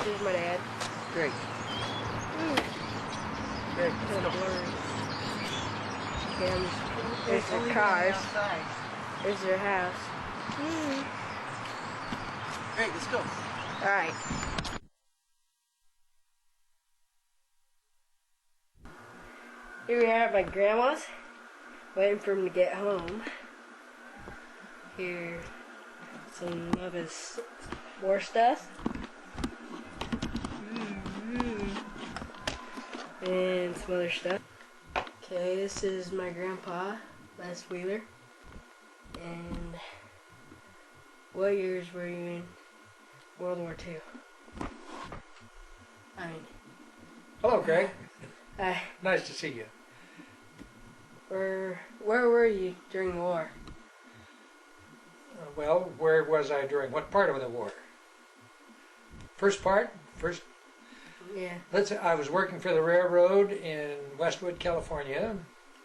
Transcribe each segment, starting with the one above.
Here's my dad. Great. Great. Kind of blurry. Yeah, there's their cars. There's their house. Great, let's go. Alright. Here we are at my grandma's, waiting for him to get home. Here, some of his war stuff. And some other stuff. Okay, this is my grandpa, Les Wheeler. And what years were you in World War II? Hello, Greg. Hi. Nice to see you. Where were you during the war? Well, where was I during what part of the war? First part? Yeah. I was working for the railroad in Westwood, California,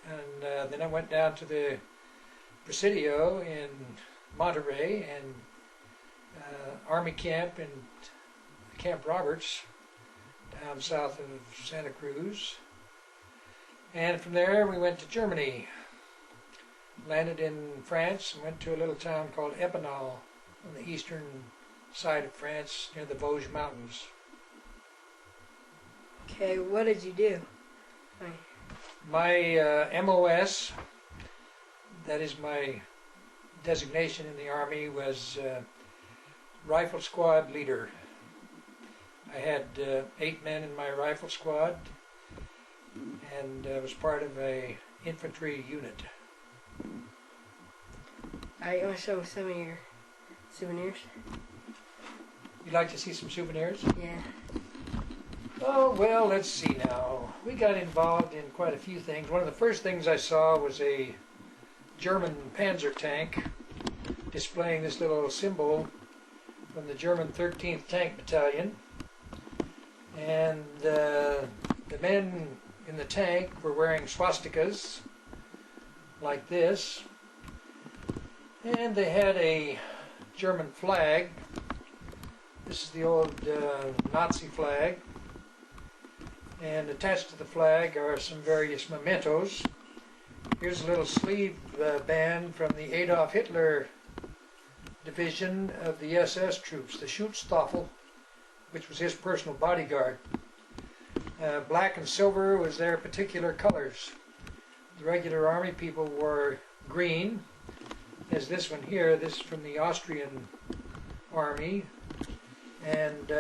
and then I went down to the Presidio in Monterey and Army camp in Camp Roberts down south of Santa Cruz. And from there we went to Germany, landed in France, and went to a little town called Epinal on the eastern side of France near the Vosges Mountains. Okay, what did you do? My MOS, that is my designation in the Army, was rifle squad leader. I had 8 men in my rifle squad and was part of a infantry unit. Alright, you want to show me some of your souvenirs? You'd like to see some souvenirs? Yeah. Oh, well, let's see now. We got involved in quite a few things. One of the first things I saw was a German Panzer tank displaying this little symbol from the German 13th Tank Battalion. And the men in the tank were wearing swastikas like this. And they had a German flag. This is the old Nazi flag. And attached to the flag are some various mementos. Here's a little sleeve band from the Adolf Hitler division of the SS troops, the Schutzstaffel, which was his personal bodyguard. Black and silver was their particular colors. The regular army people wore green, as this one here. This is from the Austrian army. And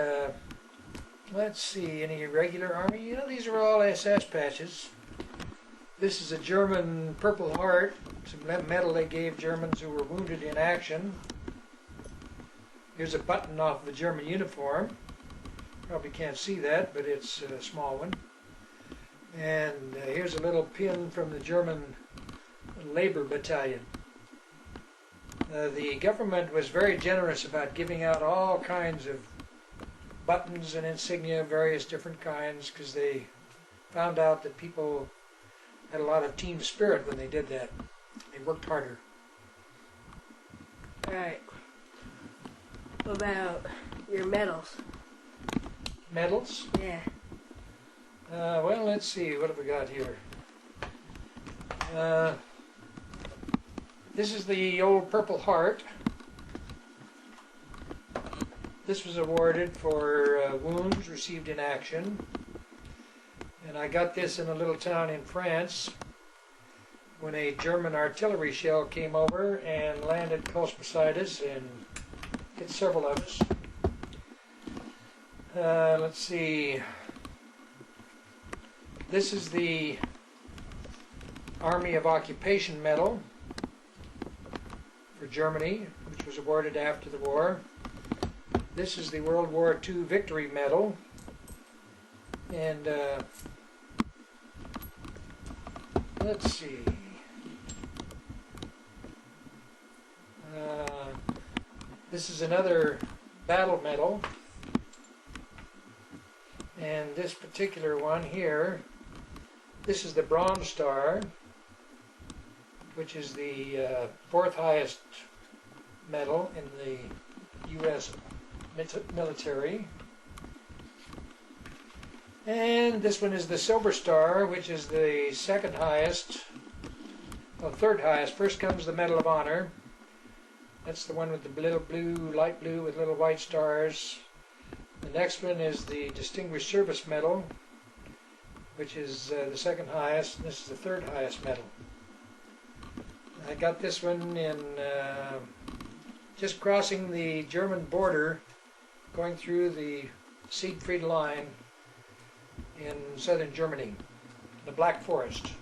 let's see, any regular army? You know, these are all SS patches. This is a German Purple Heart, some medal they gave Germans who were wounded in action. Here's a button off of a German uniform. Probably can't see that, but it's a small one. And here's a little pin from the German Labor Battalion. The government was very generous about giving out all kinds of buttons and insignia of various different kinds, because they found out that people had a lot of team spirit when they did that. They worked harder. Alright. What about your medals? Medals? Yeah. Well, let's see. What have we got here? This is the old Purple Heart. This was awarded for wounds received in action. And I got this in a little town in France when a German artillery shell came over and landed close beside us and hit several of us. Let's see. This is the Army of Occupation Medal for Germany, which was awarded after the war. This is the World War II Victory Medal. And let's see. This is another battle medal. And this particular one here, this is the Bronze Star, which is the 4th highest medal in the U.S. military. And this one is the Silver Star, which is the second highest, well, third highest. First comes the Medal of Honor. That's the one with the little blue, light blue with little white stars. The next one is the Distinguished Service Medal, which is the second highest, and this is the third highest medal. I got this one in just crossing the German border, going through the Siegfried Line in southern Germany, the Black Forest.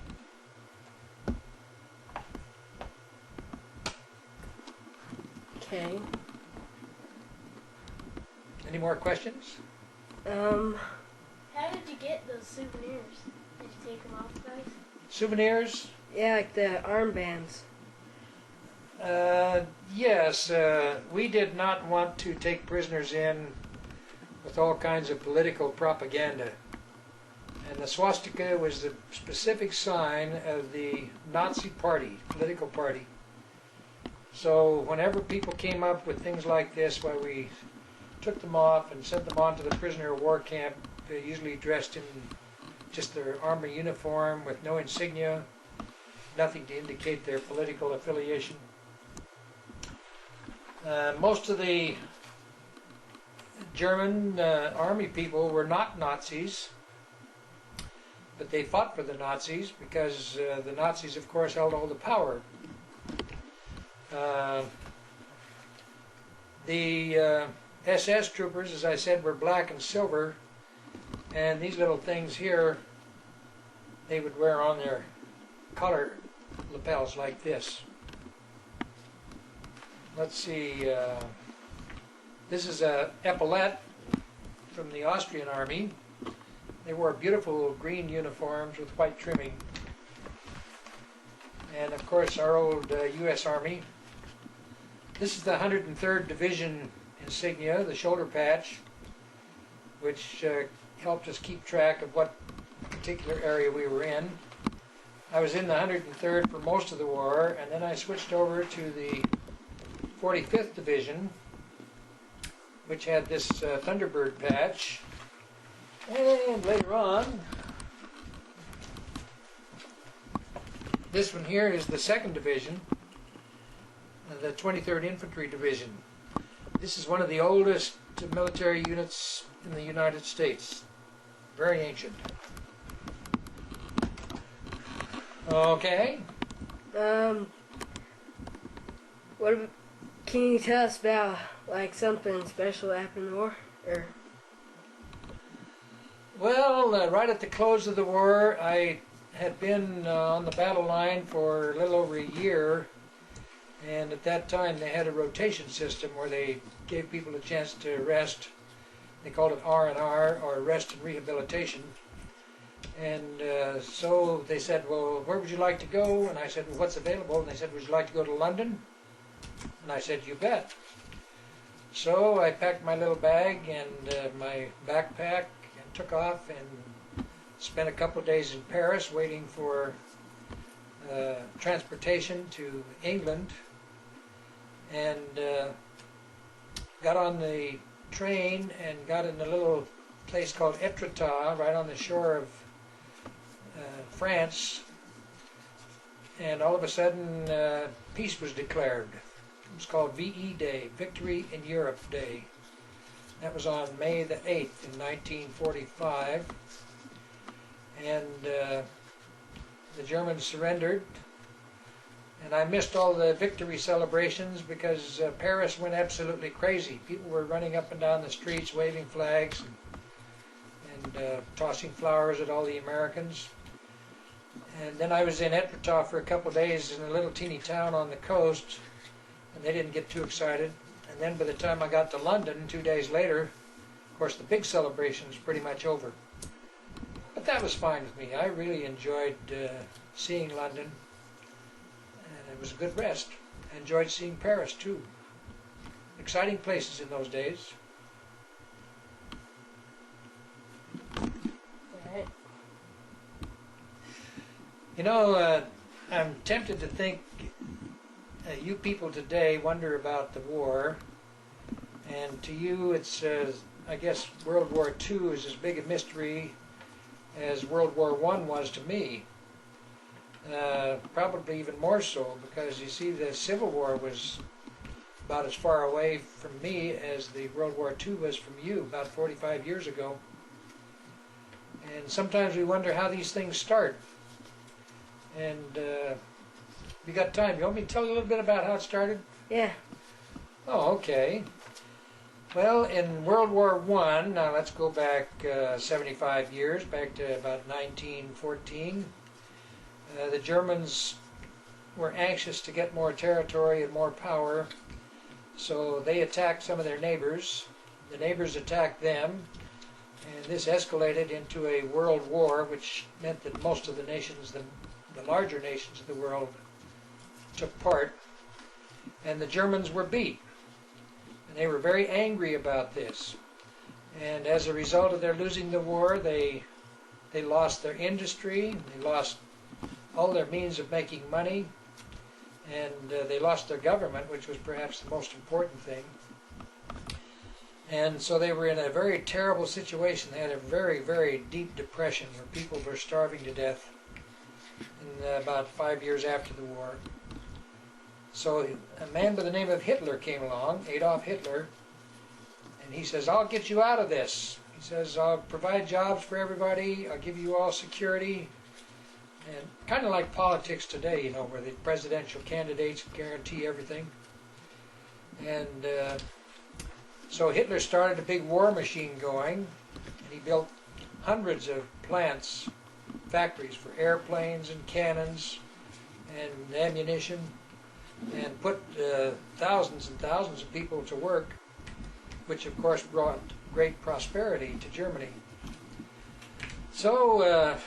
Okay. Any more questions? How did you get those souvenirs? Did you take them off, guys? Souvenirs? Yeah, like the armbands. Yes, we did not want to take prisoners in with all kinds of political propaganda. And the swastika was the specific sign of the Nazi party, political party. So whenever people came up with things like this, why we took them off and sent them on to the prisoner of war camp, usually dressed in just their army uniform with no insignia, nothing to indicate their political affiliation. Most of the German army people were not Nazis, but they fought for the Nazis because the Nazis, of course, held all the power. The SS troopers, as I said, were black and silver, and these little things here, they would wear on their collar lapels like this. Let's see, this is a epaulette from the Austrian army. They wore beautiful green uniforms with white trimming. And of course our old U.S. Army. This is the 103rd Division insignia, the shoulder patch, which helped us keep track of what particular area we were in. I was in the 103rd for most of the war, and then I switched over to the 45th Division, which had this Thunderbird patch. And later on, this one here is the 2nd Division, the 23rd Infantry Division. This is one of the oldest military units in the United States. Very ancient. Okay. What can you tell us about like something special that happened in the war? Or Well, right at the close of the war, I had been on the battle line for a little over a year, and at that time they had a rotation system where they gave people a chance to rest. They called it R&R, or rest and rehabilitation. And so they said, well, where would you like to go? And I said, well, what's available? And they said, would you like to go to London? And I said, you bet. So I packed my little bag and my backpack and took off and spent a couple of days in Paris waiting for transportation to England, and got on the train and got in a little place called Etretat, right on the shore of France, and all of a sudden peace was declared. It was called VE Day, Victory in Europe Day. That was on May the 8th in 1945, and the Germans surrendered. And I missed all the victory celebrations because Paris went absolutely crazy. People were running up and down the streets waving flags and tossing flowers at all the Americans. And then I was in Etretat for a couple of days in a little teeny town on the coast, and they didn't get too excited. And then by the time I got to London 2 days later, of course the big celebration was pretty much over. But that was fine with me. I really enjoyed seeing London, and it was a good rest. I enjoyed seeing Paris too. Exciting places in those days. alright. You know, I'm tempted to think you people today wonder about the war, and to you it's, I guess World War II is as big a mystery as World War I was to me. Probably even more so, because you see the Civil War was about as far away from me as the World War II was from you, about 45 years ago. And sometimes we wonder how these things start. And we got time. You want me to tell you a little bit about how it started? Yeah. Oh, okay. Well, in World War I, now let's go back 75 years, back to about 1914, the Germans were anxious to get more territory and more power, so they attacked some of their neighbors. The neighbors attacked them, and this escalated into a world war, which meant that most of the nations, the larger nations of the world, took part, and the Germans were beat. And they were very angry about this. And as a result of their losing the war, they lost their industry, they lost all their means of making money, and they lost their government, which was perhaps the most important thing. And so they were in a very terrible situation. They had a very, very deep depression where people were starving to death in about 5 years after the war. So a man by the name of Hitler came along, Adolf Hitler, and he says, I'll get you out of this. He says, I'll provide jobs for everybody, I'll give you all security. And kind of like politics today, you know, where the presidential candidates guarantee everything. And so Hitler started a big war machine going, and he built hundreds of plants, factories for airplanes and cannons and ammunition, and put thousands and thousands of people to work, which of course brought great prosperity to Germany. So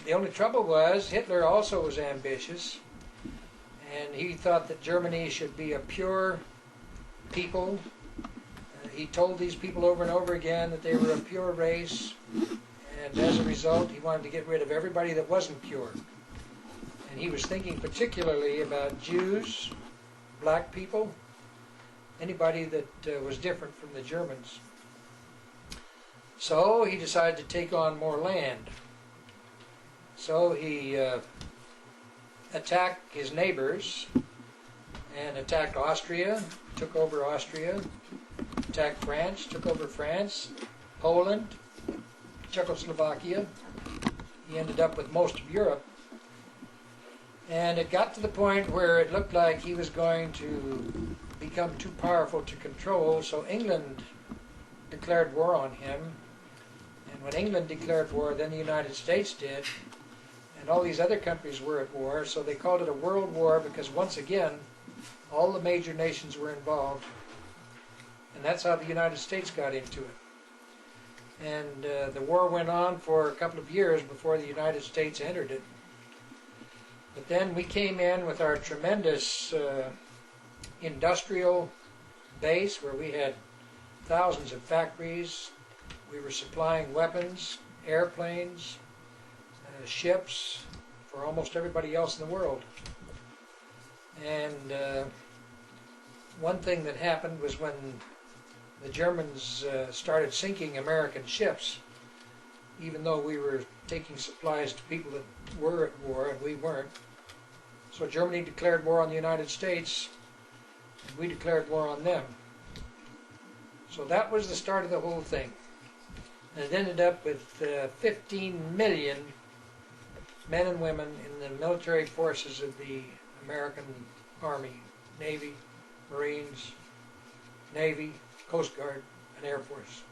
the only trouble was Hitler also was ambitious, and he thought that Germany should be a pure people. He told these people over and over again that they were a pure race, and as a result he wanted to get rid of everybody that wasn't pure. And he was thinking particularly about Jews, black people, anybody that was different from the Germans. So he decided to take on more land. So he attacked his neighbors and attacked Austria, took over Austria, attacked France, took over France, Poland, Czechoslovakia. He ended up with most of Europe. And it got to the point where it looked like he was going to become too powerful to control, so England declared war on him. And when England declared war, then the United States did. And all these other countries were at war, so they called it a world war because once again, all the major nations were involved. And that's how the United States got into it. And the war went on for a couple of years before the United States entered it. But then we came in with our tremendous industrial base where we had thousands of factories. We were supplying weapons, airplanes, ships for almost everybody else in the world. And one thing that happened was when the Germans started sinking American ships, even though we were taking supplies to people that were at war and we weren't. So Germany declared war on the United States, and we declared war on them. So that was the start of the whole thing. And it ended up with 15 million men and women in the military forces of the American Army, Navy, Marines, Navy, Coast Guard, and Air Force.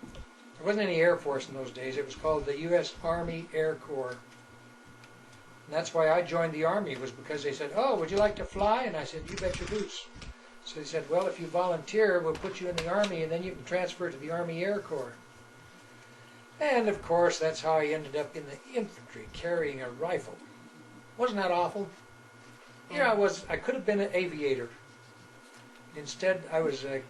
There wasn't any Air Force in those days. It was called the U.S. Army Air Corps. And that's why I joined the Army, was because they said, oh, would you like to fly? And I said, you bet your boots. So they said, well, if you volunteer, we'll put you in the Army, and then you can transfer to the Army Air Corps. And, of course, that's how I ended up in the infantry, carrying a rifle. Wasn't that awful? Here I was. I could have been an aviator. Instead, I was a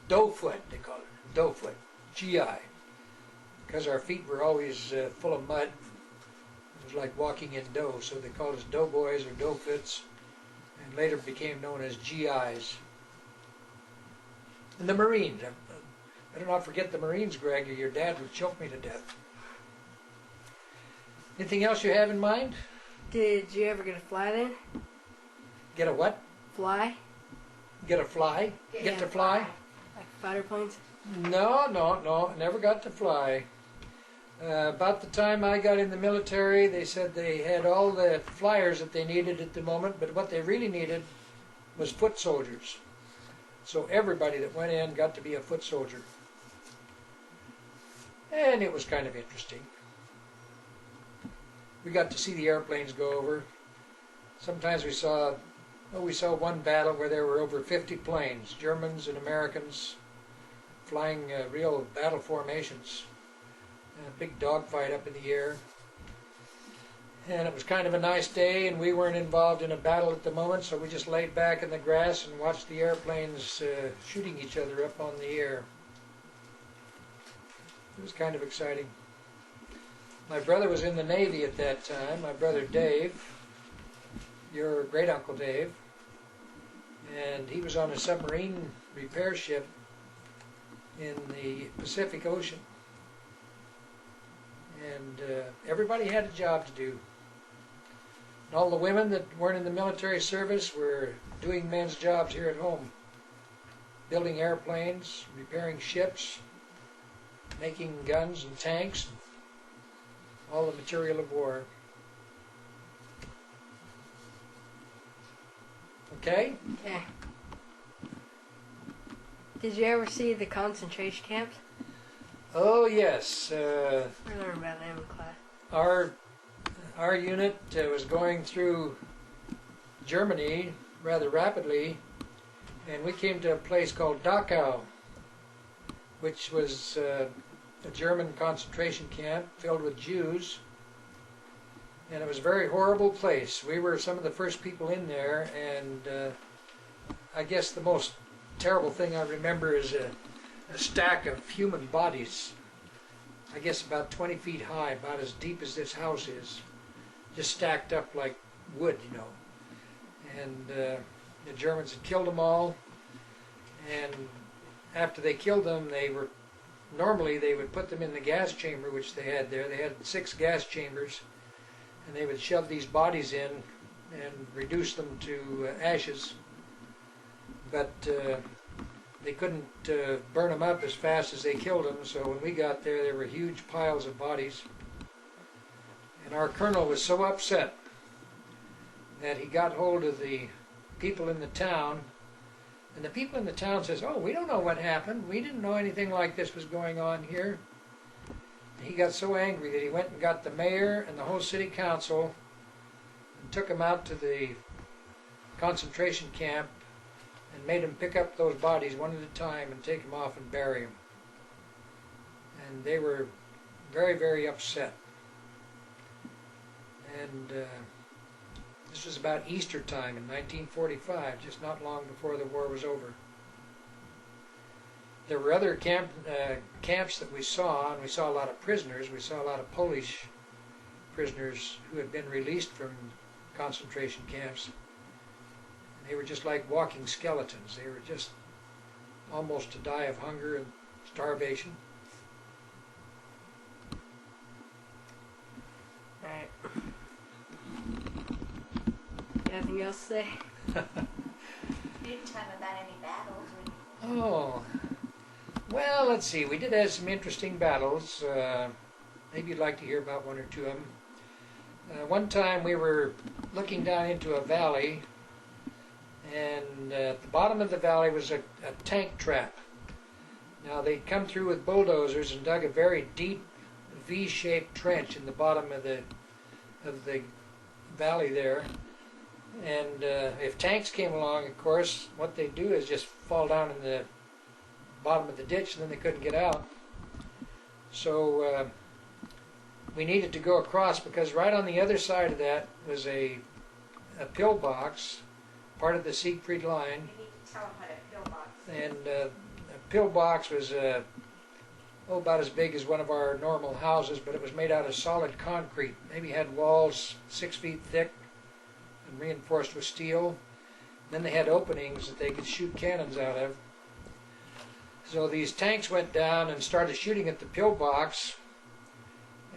doughfoot, they call it. Doughfoot, GI, because our feet were always full of mud. It was like walking in dough, so they called us doughboys or doughfoots, and later became known as GIs. And the Marines. Better not forget the Marines, Greg, or your dad would choke me to death. Anything else you have in mind? Did you ever get a fly then? Get a what? Fly? Get a fly? Get to fly? Like fighter planes? No. Never got to fly. About the time I got in the military, they said they had all the flyers that they needed at the moment, but what they really needed was foot soldiers. So everybody that went in got to be a foot soldier. And it was kind of interesting. We got to see the airplanes go over. Sometimes we saw one battle where there were over 50 planes, Germans and Americans, flying real battle formations. A big dogfight up in the air. And it was kind of a nice day, and we weren't involved in a battle at the moment, so we just laid back in the grass and watched the airplanes shooting each other up on the air. It was kind of exciting. My brother was in the Navy at that time, my brother Dave, your great-uncle Dave, and he was on a submarine repair ship in the Pacific Ocean. And everybody had a job to do. And all the women that weren't in the military service were doing men's jobs here at home. Building airplanes, repairing ships, making guns and tanks, all the material of war. Okay? Okay. Did you ever see the concentration camps? Oh yes. We learned about them in class. Our unit was going through Germany rather rapidly, and we came to a place called Dachau, which was a German concentration camp filled with Jews, and it was a very horrible place. We were some of the first people in there, and I guess the most terrible thing I remember is a stack of human bodies, I guess about 20 feet high, about as deep as this house is, just stacked up like wood, you know. And the Germans had killed them all, and after they killed them, normally they would put them in the gas chamber which they had there. They had 6 gas chambers, and they would shove these bodies in and reduce them to ashes. But they couldn't burn them up as fast as they killed them, so when we got there were huge piles of bodies. And our colonel was so upset that he got hold of the people in the town, and the people in the town says, "Oh, we don't know what happened. We didn't know anything like this was going on here." And he got so angry that he went and got the mayor and the whole city council and took them out to the concentration camp and made them pick up those bodies one at a time and take them off and bury them. And they were very, very upset. And this was about Easter time in 1945, just not long before the war was over. There were other camps that we saw, and we saw a lot of prisoners. We saw a lot of Polish prisoners who had been released from concentration camps. They were just like walking skeletons. They were just almost to die of hunger and starvation. Alright. Anything else to say? You didn't tell me about any battles. Oh, well, let's see. We did have some interesting battles. Maybe you'd like to hear about one or two of them. One time we were looking down into a valley, and at the bottom of the valley was a tank trap. Now they'd come through with bulldozers and dug a very deep V-shaped trench in the bottom of the valley there. And if tanks came along, of course, what they'd do is just fall down in the bottom of the ditch, and then they couldn't get out. So we needed to go across, because right on the other side of that was a pillbox, part of the Siegfried line. You need to tell them what a pillbox is. And a pillbox was about as big as one of our normal houses, but it was made out of solid concrete. Maybe had walls 6 feet thick and reinforced with steel. Then they had openings that they could shoot cannons out of. So these tanks went down and started shooting at the pillbox,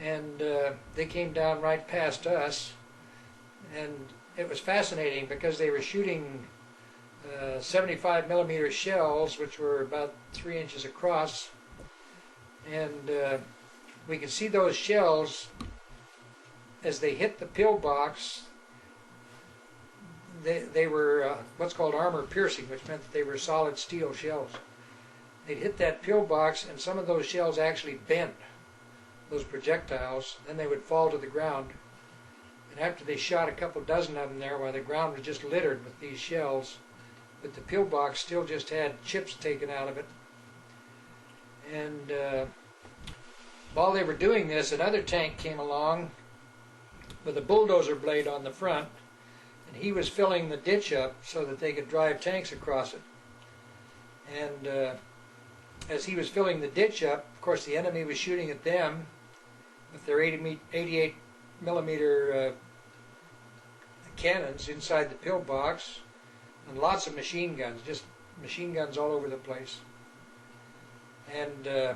and they came down right past us, and it was fascinating because they were shooting 75 millimeter shells, which were about 3 inches across, and we could see those shells as they hit the pillbox. They were what's called armor piercing, which meant that they were solid steel shells. They'd hit that pillbox, and some of those shells actually bent, those projectiles. Then they would fall to the ground. And after they shot a couple dozen of them there, while the ground was just littered with these shells, but the pillbox still just had chips taken out of it. And while they were doing this, another tank came along with a bulldozer blade on the front, and he was filling the ditch up so that they could drive tanks across it. And as he was filling the ditch up, of course the enemy was shooting at them with their 88 millimeter cannons inside the pillbox, and lots of machine guns, just machine guns all over the place. And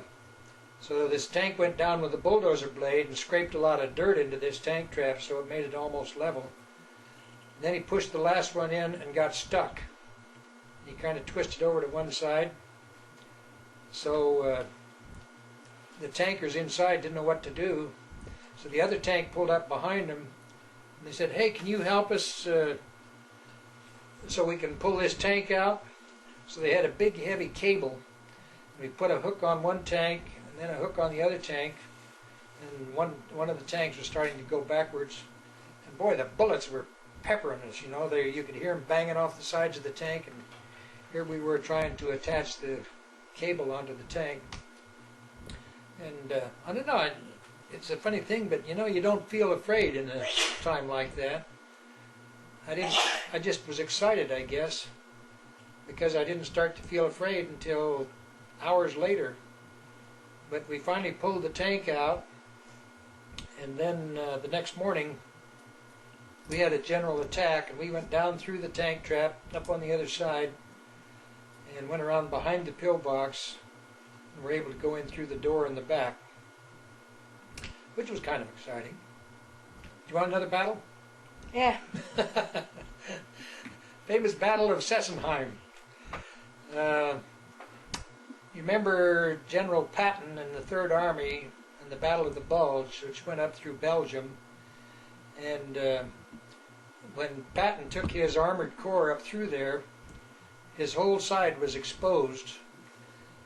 so this tank went down with a bulldozer blade and scraped a lot of dirt into this tank trap, so it made it almost level. And then he pushed the last one in and got stuck. He kind of twisted over to one side. So the tankers inside didn't know what to do. So the other tank pulled up behind him, and they said, "Hey, can you help us so we can pull this tank out?" So they had a big heavy cable. We put a hook on one tank and then a hook on the other tank, and one of the tanks was starting to go backwards. And boy, the bullets were peppering us, you know. You could hear them banging off the sides of the tank, and here we were trying to attach the cable onto the tank. And I don't know, it's a funny thing, but you know, you don't feel afraid in a time like that. I just was excited, I guess, because I didn't start to feel afraid until hours later. But we finally pulled the tank out, and then the next morning we had a general attack, and we went down through the tank trap up on the other side and went around behind the pillbox, and were able to go in through the door in the back, which was kind of exciting. Do you want another battle? Yeah. Famous Battle of Sessenheim. You remember General Patton and the Third Army and the Battle of the Bulge, which went up through Belgium. And when Patton took his armored corps up through there, his whole side was exposed.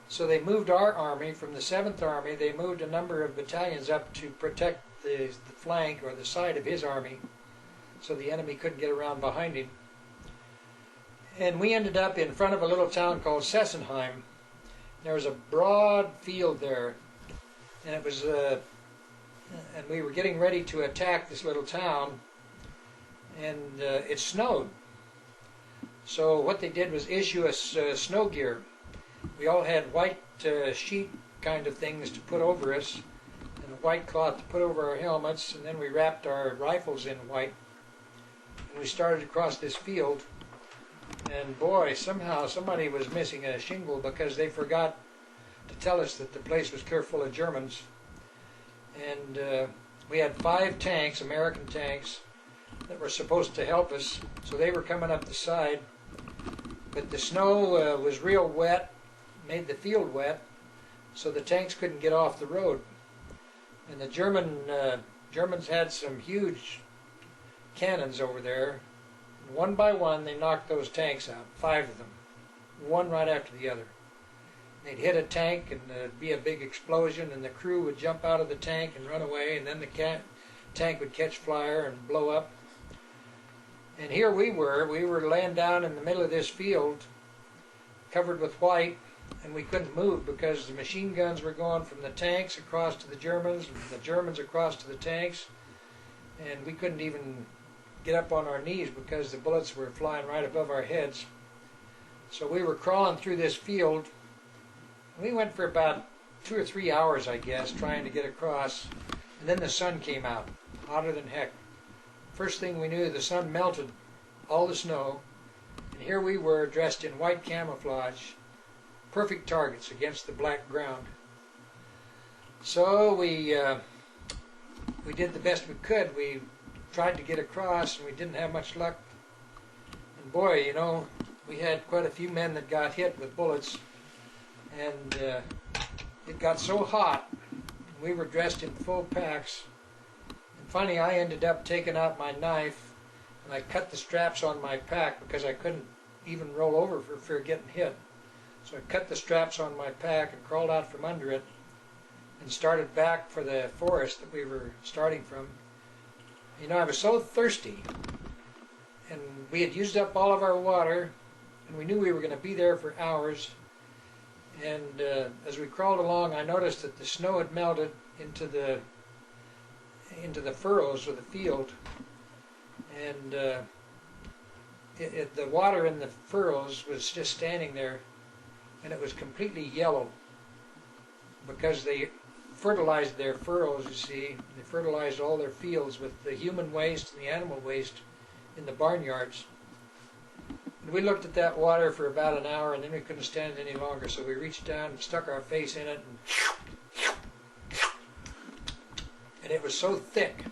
So they moved our army from the 7th Army. They moved a number of battalions up to protect the flank or the side of his army, so the enemy couldn't get around behind him. And we ended up in front of a little town called Sessenheim. There was a broad field there, and it was and we were getting ready to attack this little town, and it snowed. So what they did was issue us snow gear. We all had white sheet kind of things to put over us, and a white cloth to put over our helmets, and then we wrapped our rifles in white. And we started across this field, and boy, somehow somebody was missing a shingle because they forgot to tell us that the place was clear full of Germans. And we had 5 tanks, American tanks, that were supposed to help us, so they were coming up the side. But the snow was real wet, made the field wet, so the tanks couldn't get off the road. And the Germans had some huge cannons over there. And one by one, they knocked those tanks out, 5 of them, one right after the other. They'd hit a tank, and there'd be a big explosion, and the crew would jump out of the tank and run away, and then the tank would catch fire and blow up. And here we were laying down in the middle of this field, covered with white, and we couldn't move because the machine guns were going from the tanks across to the Germans, and the Germans across to the tanks, and we couldn't even get up on our knees because the bullets were flying right above our heads. So we were crawling through this field. We went for about 2 or 3 hours, I guess, trying to get across, and then the sun came out, hotter than heck. First thing we knew, the sun melted all the snow, and here we were dressed in white camouflage, perfect targets against the black ground. So we did the best we could. We tried to get across, and we didn't have much luck. And boy, you know, we had quite a few men that got hit with bullets, and it got so hot. We were dressed in full packs, and finally I ended up taking out my knife, and I cut the straps on my pack because I couldn't even roll over for fear of getting hit. So I cut the straps on my pack and crawled out from under it and started back for the forest that we were starting from. You know, I was so thirsty, and we had used up all of our water, and we knew we were going to be there for hours. And as we crawled along, I noticed that the snow had melted into the furrows of the field, and the water in the furrows was just standing there, and it was completely yellow because they fertilized their furrows, you see. They fertilized all their fields with the human waste and the animal waste in the barnyards. And we looked at that water for about an hour, and then we couldn't stand it any longer, so we reached down and stuck our face in it, and it was so thick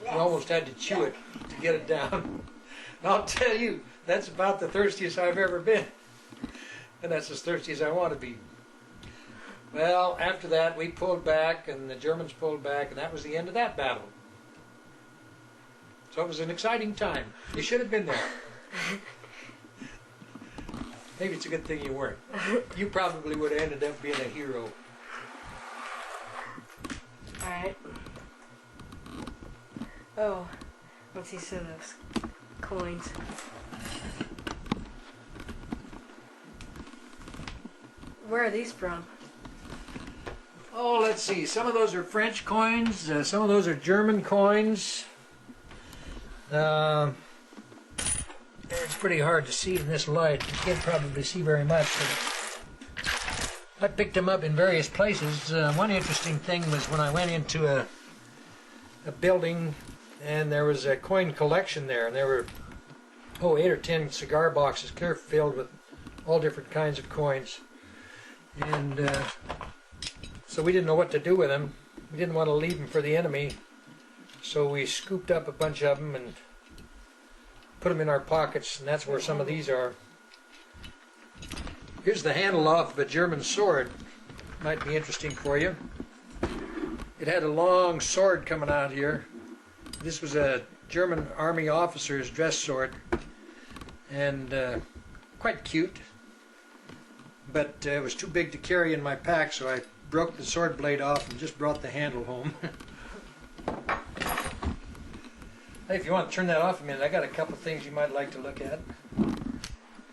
we almost had to chew it to get it down. And I'll tell you, that's about the thirstiest I've ever been, and that's as thirsty as I want to be. Well, after that we pulled back, and the Germans pulled back, and that was the end of that battle. So it was an exciting time. You should have been there. Maybe it's a good thing you weren't. You probably would have ended up being a hero. Alright. Oh, let's see some of those coins. Where are these from? Oh, let's see. Some of those are French coins. Some of those are German coins. It's pretty hard to see in this light. You can't probably see very much. But I picked them up in various places. One interesting thing was when I went into a building, and there was a coin collection there, and there were 8 or 10 cigar boxes clear filled with all different kinds of coins. And so we didn't know what to do with them. We didn't want to leave them for the enemy, so we scooped up a bunch of them and put them in our pockets, and that's where some of these are. Here's the handle off of a German sword. Might be interesting for you. It had a long sword coming out here. This was a German army officer's dress sword, and quite cute, but it was too big to carry in my pack, so I broke the sword blade off and just brought the handle home. Hey, if you want to turn that off a minute, I got a couple things you might like to look at.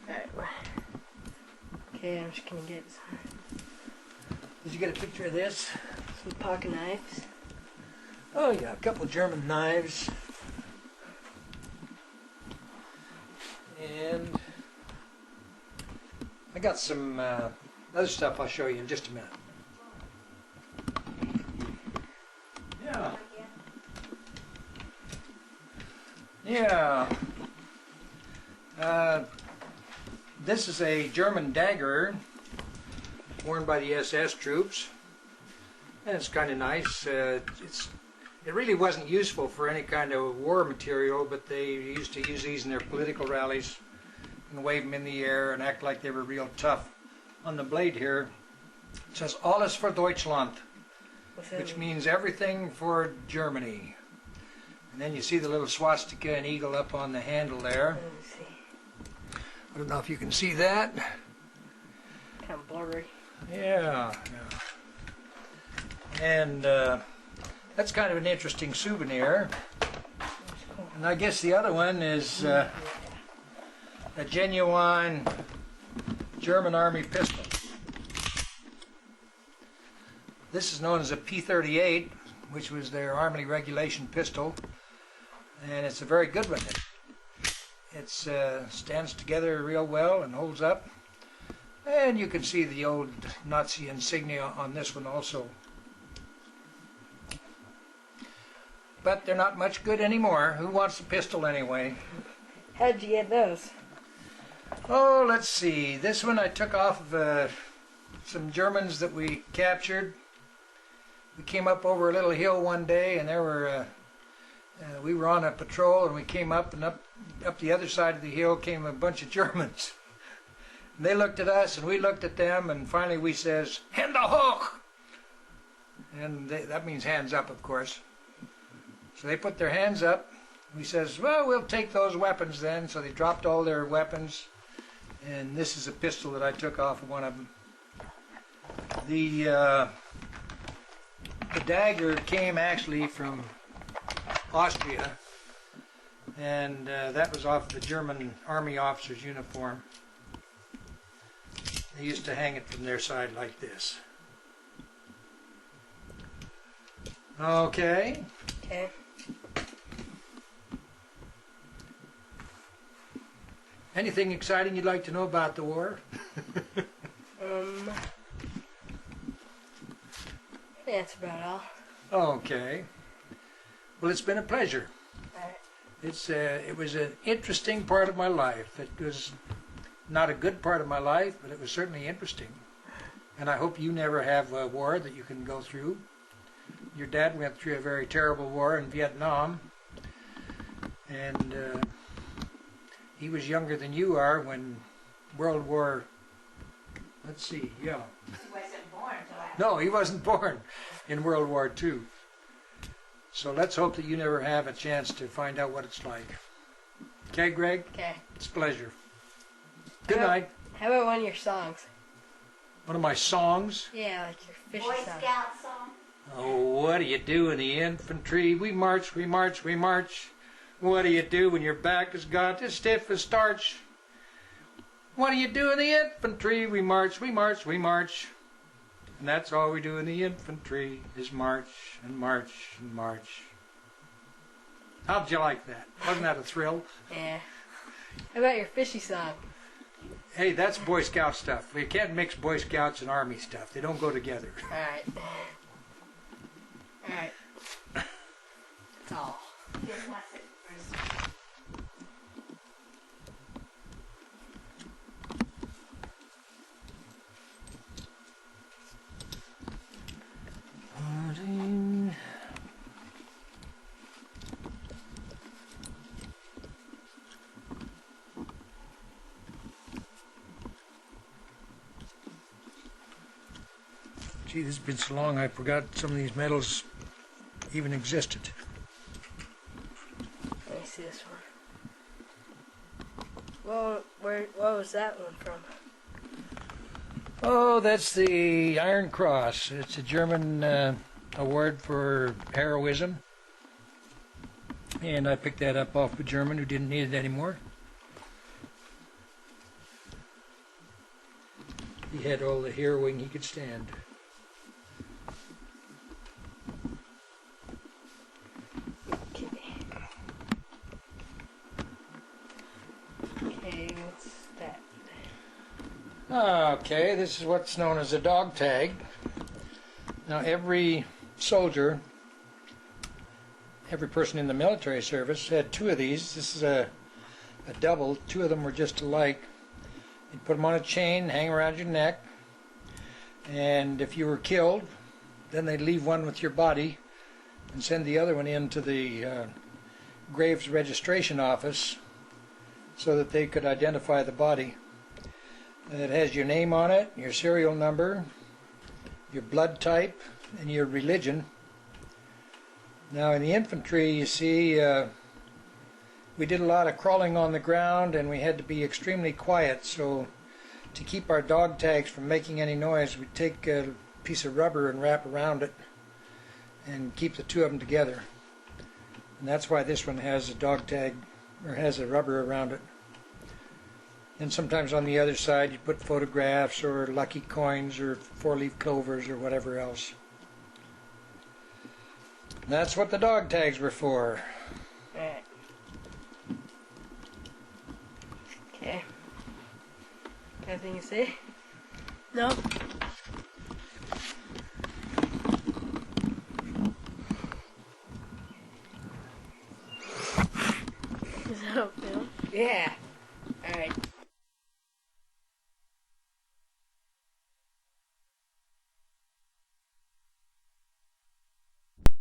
Alright. Okay, I'm just gonna get Did you get a picture of this? some pocket knives. Oh yeah, a couple German knives. And I got some other stuff I'll show you in just a minute. Yeah. Yeah. This is a German dagger worn by the SS troops, and it's kind of nice. It really wasn't useful for any kind of war material, but they used to use these in their political rallies and wave them in the air and act like they were real tough. On the blade here it says "Alles für Deutschland," which means everything for Germany. And then you see the little swastika and eagle up on the handle there. Let me see. I don't know if you can see that. Kind of blurry. Yeah. And that's kind of an interesting souvenir. And I guess the other one is a genuine German Army pistol. This is known as a P-38, which was their Army regulation pistol, and it's a very good one. It stands together real well and holds up, and you can see the old Nazi insignia on this one also. But they're not much good anymore. Who wants a pistol anyway? How'd you get those? Oh, let's see. This one I took off of some Germans that we captured. We came up over a little hill one day, and we were on a patrol, and we came up, and up the other side of the hill came a bunch of Germans. And they looked at us, and we looked at them, and finally we says, "Hände hoch!" And that means hands up, of course. So they put their hands up. We says, "Well, we'll take those weapons then." So they dropped all their weapons, and this is a pistol that I took off of one of them. The dagger came actually from Austria, and that was off the German army officer's uniform. They used to hang it from their side like this. Okay. Okay. Anything exciting you'd like to know about the war? That's about all. Okay. Well, it's been a pleasure. Alright. It was an interesting part of my life. It was not a good part of my life, but it was certainly interesting. And I hope you never have a war that you can go through. Your dad went through a very terrible war in Vietnam, and he was younger than you are when World War, let's see, yeah. He wasn't born until I... No, he wasn't born in World War II. So let's hope that you never have a chance to find out what it's like. Okay, Greg? Okay. It's a pleasure. Good night. How about one of your songs? One of my songs. Yeah, like your Boy fishing song. Scout song. Oh, what do you do in the infantry? We march, we march, we march. What do you do when your back has got as stiff as starch? What do you do in the infantry? We march, we march, we march. And that's all we do in the infantry is march and march and march. How'd you like that? Wasn't that a thrill? Yeah. How about your fishy song? Hey, that's Boy Scout stuff. We can't mix Boy Scouts and Army stuff. They don't go together. Alright. Alright. That's all. Just wants it first. Gee, this has been so long I forgot some of these medals even existed. Let me see this one. Well, what was that one from? Oh, that's the Iron Cross. It's a German award for heroism. And I picked that up off a German who didn't need it anymore. He had all the heroing he could stand. Okay, what's that? Okay, this is what's known as a dog tag. Now every soldier, every person in the military service had two of these. This is a double. Two of them were just alike. You'd put them on a chain, hang around your neck, and if you were killed, then they'd leave one with your body and send the other one into the Graves Registration Office so that they could identify the body. It has your name on it, your serial number, your blood type, and your religion. Now in the infantry, you see, we did a lot of crawling on the ground and we had to be extremely quiet, so to keep our dog tags from making any noise, we'd take a piece of rubber and wrap around it and keep the two of them together. And that's why this one has a dog tag, or has a rubber around it. And sometimes on the other side you put photographs or lucky coins or four-leaf clovers or whatever else. And that's what the dog tags were for. Alright. Okay. Anything to say? No?